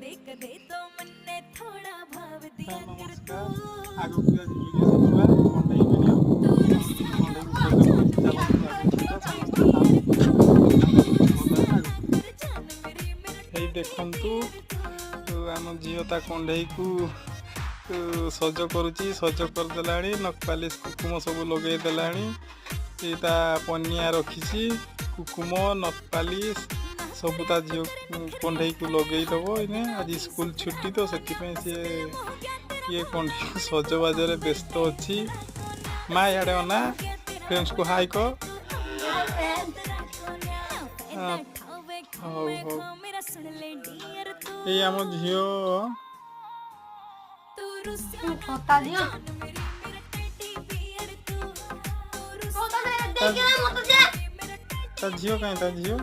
नमस्कार आगु वीडियो देखिबा कंडई वीडियो एई देखंतु आम झील ता कंडई को सज करुची सज कर देलाणी नखपालिश कुकुम सब लगे देलाणी ता पनिया रखी कुकुम नखपालिश सब ता झील कंडई को लगे दब इने आज स्कूल छुट्टी तो से ये कंडई को सजबाजरे व्यस्त अच्छी माँ इे अना फ्रेंड्स को हाई को ये आम झील ता झील कहीं ता झील